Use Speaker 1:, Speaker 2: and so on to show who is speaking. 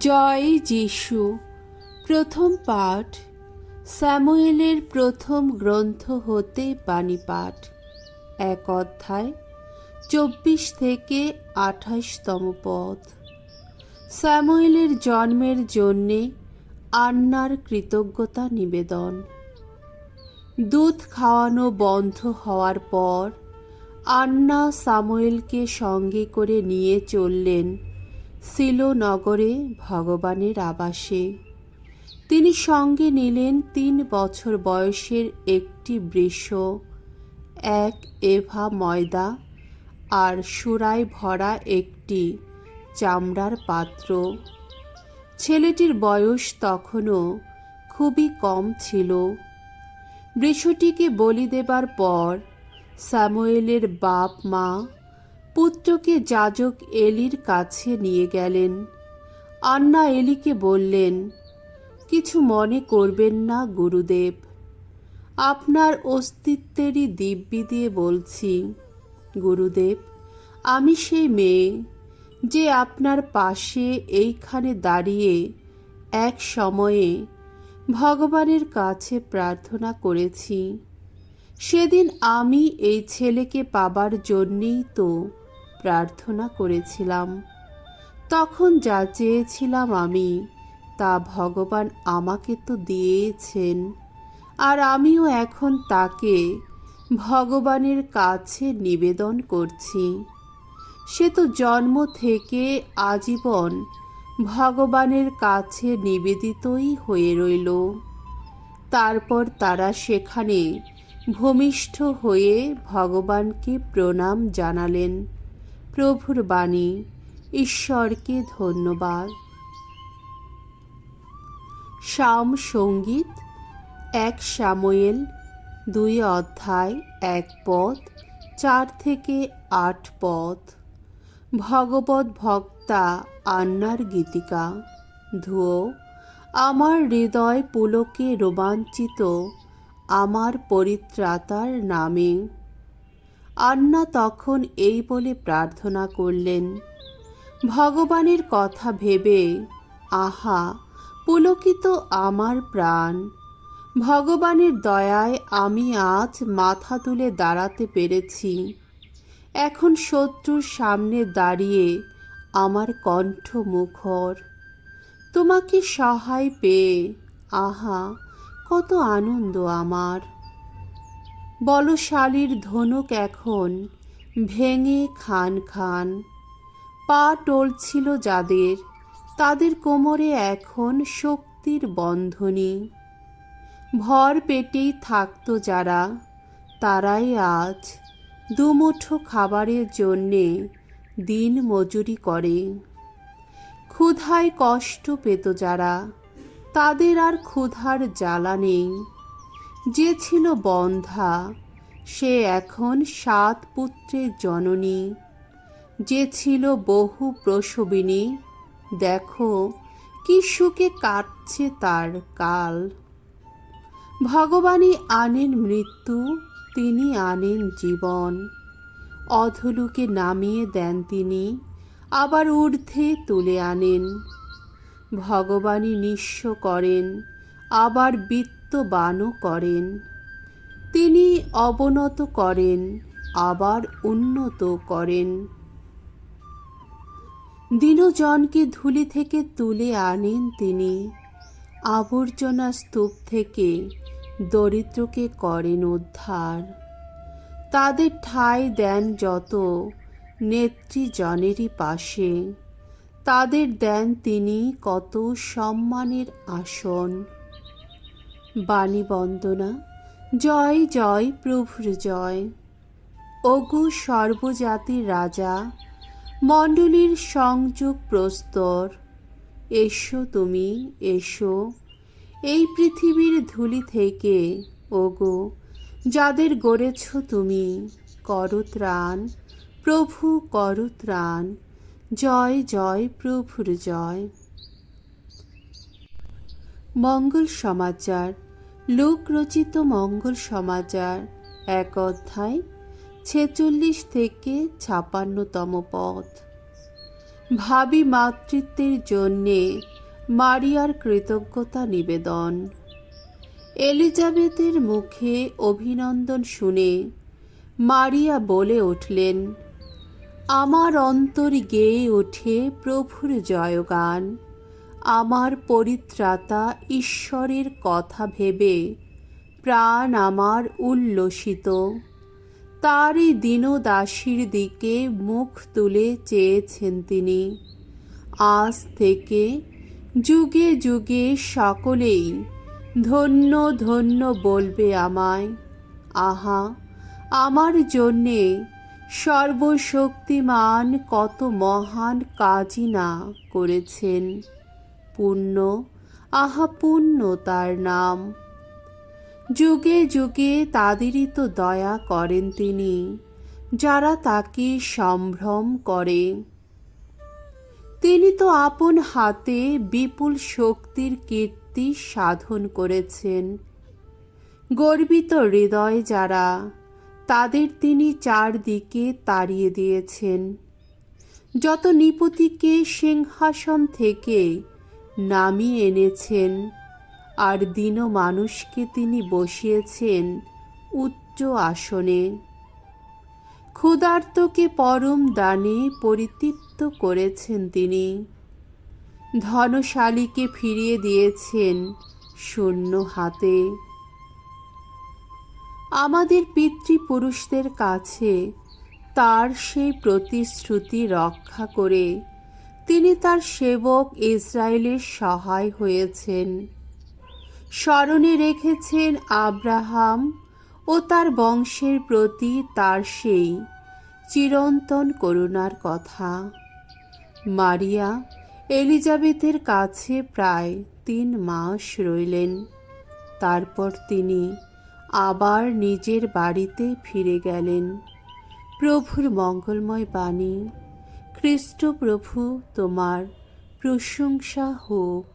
Speaker 1: জয় যিশু। প্রথম পাঠ স্যামুয়েলের প্রথম গ্রন্থ হতে বাণী পাঠ, 1 অধ্যায় 24 থেকে 28তম পদ। স্যামুয়েলের জন্মের জন্যে আন্নার কৃতজ্ঞতা নিবেদন। দুধ খাওয়ানো বন্ধ হওয়ার পর আন্না স্যামুয়েলকে সঙ্গে করে নিয়ে চললেন সিলো নগরে ভগবানের আবাসে। তিনি সঙ্গে নিলেন 3 বছর বয়সের একটি বৃষ, 1 এভা ময়দা আর সুরায় ভরা একটি চামড়ার পাত্র। ছেলেটির বয়স তখনও খুবই কম ছিল। বৃষটিকে বলি দেবার পর স্যামুয়েলের বাপ মা পুত্রকে যাজক এলির কাছে নিয়ে গেলেন। আন্না এলিকে বললেন, কিছু মনে করবেন না গুরুদেব, আপনার অস্তিত্বেরই দিব্যি দিয়ে বলছি। গুরুদেব, আমি সেই মেয়ে যে আপনার পাশে এইখানে দাঁড়িয়ে এক সময়ে ভগবানের কাছে প্রার্থনা করেছি। সেদিন আমি এই ছেলেকে পাবার জন্যেই তো প্রার্থনা করেছিলাম। তখন যা চেয়েছিলাম আমি, তা ভগবান আমাকে তো দিয়েছেন, আর আমিও এখন তাকে ভগবানের কাছে নিবেদন করছি। সে তো জন্ম থেকে আজীবন ভগবানের কাছে নিবেদিতই হয়ে রইল। তারপর তারা সেখানে ভূমিষ্ঠ হয়ে ভগবানকে প্রণাম জানালেন। প্রভুর বাণী। ঈশ্বরকে ধন্যবাদ। সাম সঙ্গীত 1 স্যামুয়েল 2 অধ্যায় 1 পদ 4 থেকে 8 পদ। ভগবত ভক্তা আন্নার গীতিকা। ধুয়ো আমার হৃদয় পুলকে রোমাঞ্চিত আমার পরিত্রাতার নামে। আন্না তখন এই বলে প্রার্থনা করলেন, ভগবানের কথা ভেবে আহা পুলকিত আমার প্রাণ। ভগবানের দয়ায় আমি আজ মাথা তুলে দাঁড়াতে পেরেছি। এখন শত্রুর সামনে দাঁড়িয়ে আমার কণ্ঠ মুখর। তোমাকে সহায় পেয়ে আহা কত আনন্দ আমার। বলশালীর ধনুক এখন ভেঙে খান খান। পা টলছিল যাদের, তাদের কোমরে এখন শক্তির বন্ধনী। ভর পেটেই থাকতো যারা, তারাই আজ দুমুঠো খাবারের জন্যে দিন মজুরি করে। ক্ষুধায় কষ্ট পেত যারা, তাদের আর ক্ষুধার জ্বালা নেই। যে ছিল বন্ধ্যা, সে এখন 7 পুত্রের জননী। যে ছিল বহু প্রসবিনী, দেখো কি সুখে কাটছে তার কাল। ভগবানই আনেন মৃত্যু, তিনি আনেন জীবন। অধলুকে নামিয়ে দেন তিনি, আবার ঊর্ধ্বে তুলে আনেন। ভগবানই নিঃস্ব করেন, আবার বিত্তবানও করেন। তিনি অবনত করেন, আবার উন্নত করেন। দীনজনকে ধুলি থেকে তুলে আনেন তিনি, আবর্জনা স্তূপ থেকে দরিদ্রকে করেন উদ্ধার। তাদের ঠাঁই দেন যত নেত্রীজনেরই পাশে, তাদের দেন তিনি কত সম্মানের আসন। বাণী বন্দনা। জয় জয় প্রভুর জয়। ওগো সর্বজাতির রাজা, মণ্ডলীর সংযোগ প্রস্তর, এসো তুমি এসো এই পৃথিবীর ধুলি থেকে। ওগো যাদের গড়েছ তুমি, করো ত্রাণ প্রভু করো ত্রাণ। জয় জয় প্রভুর জয়। মঙ্গল সমাচার। লোক রচিত মঙ্গল সমাচার 1 অধ্যায় 46 থেকে 56তম পদ। ভাবী মাতৃত্বের জন্যে মারিয়ার কৃতজ্ঞতা নিবেদন। এলিজাবেথের মুখে অভিনন্দন শুনে মারিয়া বলে উঠলেন, আমার অন্তর গেয়ে ওঠে প্রভুর জয়গান। আমার পরিত্রাতা ঈশ্বরের কথা ভেবে প্রাণ আমার উল্লসিত। তারই দীনদাসীর দিকে মুখ তুলে চেয়েছেন তিনি। আজ থেকে যুগে যুগে সকলেই ধন্য ধন্য বলবে আমায়। আহা, আমার জন্যে সর্বশক্তিমান কত মহান কাজই না করেছেন। পুণ্য, আহা পুণ্য তার নাম। যুগে যুগে তাদেরই তো দয়া করেন তিনি, যারা তাকে সম্ভ্রম করে। তিনি তো আপন হাতে বিপুল শক্তির কীর্তি সাধন করেছেন। গর্বিত হৃদয় যারা, তাদের তিনি চারদিকে তাড়িয়ে দিয়েছেন। যত নৃপতিকে সিংহাসন থেকে নামিয়ে এনেছেন, আর দীন মানুষকে তিনি বসিয়েছেন উচ্চ আসনে। ক্ষুধার্তকে পরম দানে পরিতৃপ্ত করেছেন তিনি। ধনশালীকে ফিরিয়ে দিয়েছেন শূন্য হাতে। আমাদের পিতৃপুরুষদের কাছে তার সেই প্রতিশ্রুতি রক্ষা করে তিনি তার সেবক ইসরায়েলের সহায় হয়েছেন। স্মরণে রেখেছেন আব্রাহাম ও তার বংশের প্রতি তার সেই চিরন্তন করুণার কথা। মারিয়া এলিজাবেথের কাছে প্রায় 3 মাস রইলেন। তারপর তিনি আবার নিজের বাড়িতে ফিরে গেলেন। প্রভুর মঙ্গলময় বাণী। খ্রিস্ট প্রভু তোমার প্রশংসা হোক।